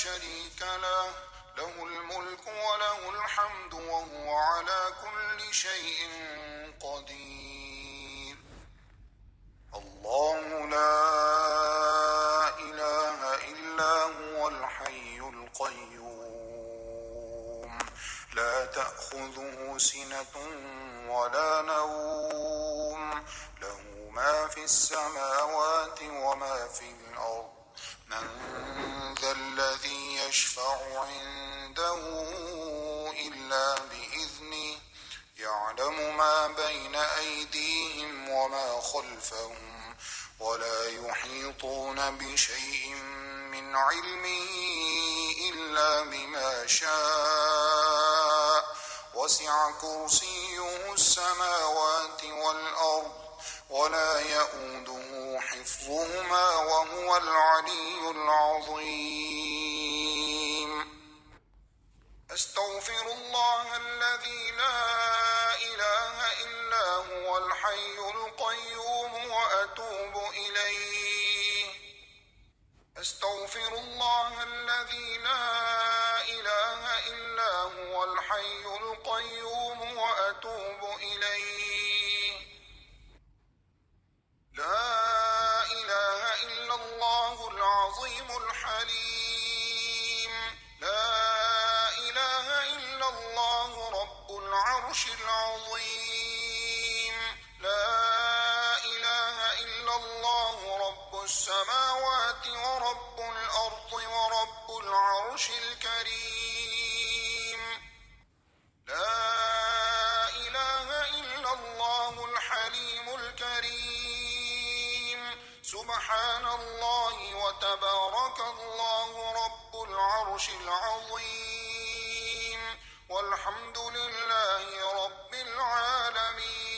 شريك له، له الملك وله الحمد وهو على كل شيء قدير. الله لا إله إلا هو الحي القيوم، لا تأخذه سنة ولا نوم، له ما في السماوات وما في الأرض. من ذا الذي يشفع عنده إلا بإذنه، يعلم ما بين أيديهم وما خلفهم، ولا يحيطون بشيء من علمه إلا بما شاء، وسع كرسيه السماوات والأرض، ولا يؤوده حفظهما وهو العلي العظيم. أستغفر الله الذي لا إله إلا هو الحي القيوم وأتوب إليه. أستغفر الله الذي لا إله إلا هو الحي القيوم وأتوب إليه. لا إله إلا الله العظيم الحليم. لا إله إلا الله رب العرش العظيم. لا إله إلا الله رب السماوات ورب الأرض ورب العرش الكريم. لا إله إلا الله الحليم الكريم. سبحان الله وتبارك الله رب العرش العظيم، والحمد لله رب العالمين.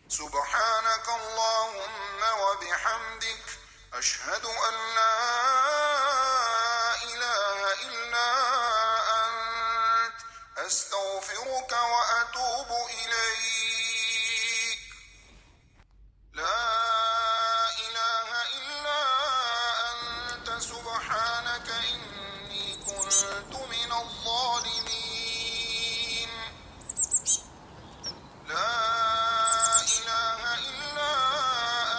سبحانك اللهم وبحمدك، أشهد أن لا إله إلا أنت، أستغفرك وأتوب إليك. لا إله إلا أنت سبحانك إني كنت من الظالمين. لا إله إلا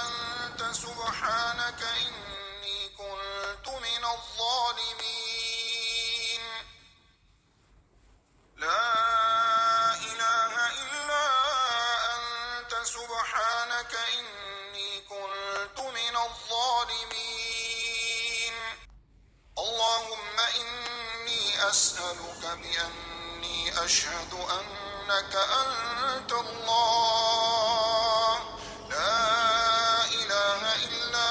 أنت سبحانك إني كنت من الظالمين. لا إله إلا أنت سبحانك إني كنت من الظالمين. اللهم إني أسألك بأني أشهد أنك أنت الله، لا إله إلا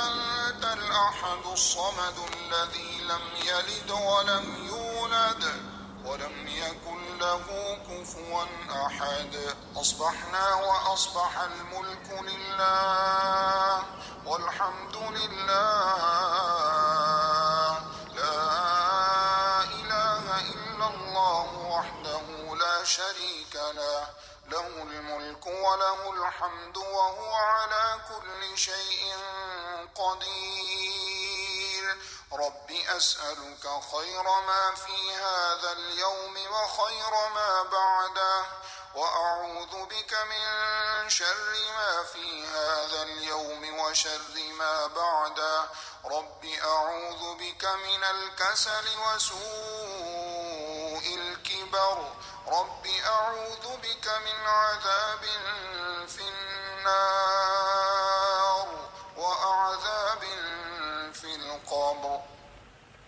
أنت الأحد الصمد الذي لم يلد ولم يولد ولم يكن له كفوا أحد. أصبحنا وأصبح الملك لله والحمد لله، لا إله إلا الله وحده لا شريك له، له الملك وله الحمد وهو على كل شيء قدير. رب أسألك خير ما في هذا اليوم وخير ما بعده، وأعوذ بك من شر ما في هذا اليوم وشر ما بعده. رب أعوذ بك من الكسل وسوء الكبر. رب أعوذ بك من عذاب في النار وعذاب في القبر.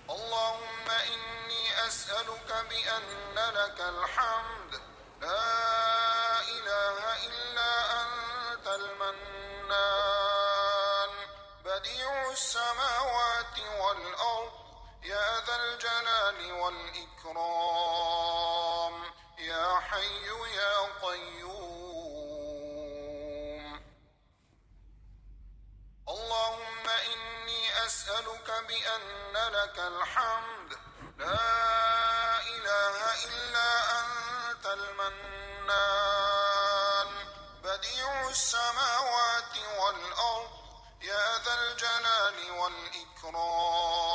اللهم إني أسألك بأن لك الحمد، لا إله إلا أنت المنان، بديع السماوات والأرض، يا ذا الجلال والإكرام، يا حي يا قيوم. اللهم إني أسألك بأن لك الحمد، لا إله إلا أنت المنان، بديع السماوات والأرض، يا ذا الجلال والإكرام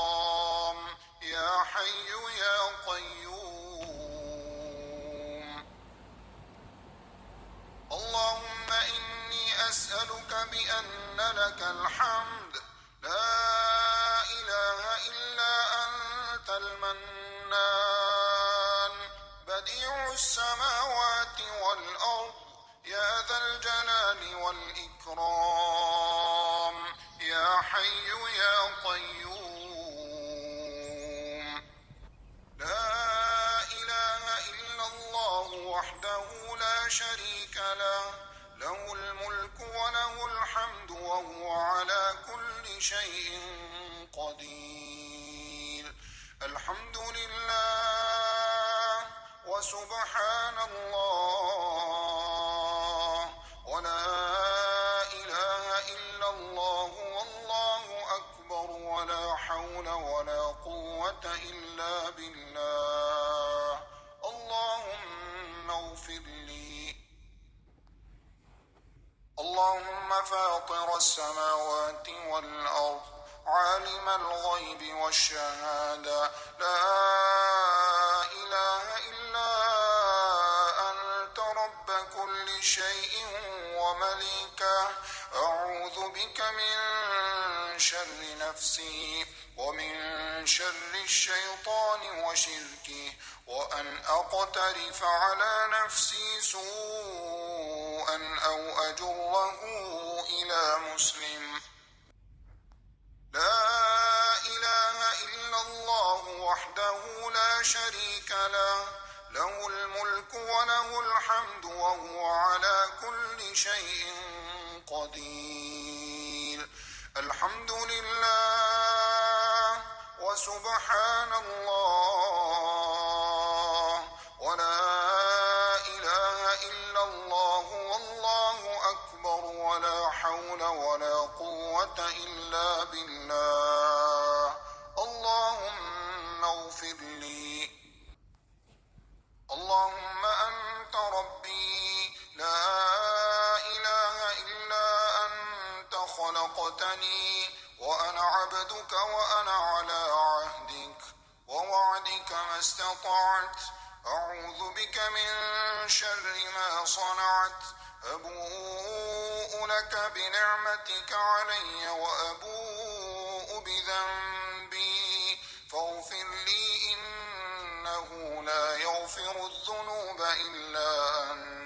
يا حي يا قيوم. اللهم إني أسألك بأن لك الحمد لا إله إلا أنت المنان بديع السماوات والأرض يا ذا الجلال والإكرام يا حي يا قيوم. لا إله إلا الله وحده لا شريك له له الملك وله الحمد وهو على كل شيء قدير. الحمد لله وسبحان الله ولا إله إلا الله والله أكبر ولا حول ولا قوة إلا بالله. اللهم اغفر لي. اللهم فاطر السماوات والأرض عالم الغيب والشهادة لا إله إلا أنت رب كل شيء ومليكه أعوذ بك من شر نفسي ومن شر الشيطان وشركه وأن أقترف على نفسي سوءا أو أجره إلى مسلم. لا إله إلا الله وحده لا شريك له له الملك وله الحمد وهو على كل شيء قدير. الحمد لله وسبحان الله ولا إله إلا الله والله أكبر ولا حول ولا قوة إلا بالله. اللهم اغفر لي. اللهم أنت ربي لا إله إلا أنت خلقتني وأنا عبدك وأنا على عهدك ووعدك ما استطعت. أعوذ بك من شر ما صنعت. أبوء لك بنعمتك علي وأبوء بذنبي فاغفر لي إنه لا يغفر الذنوب إلا أنت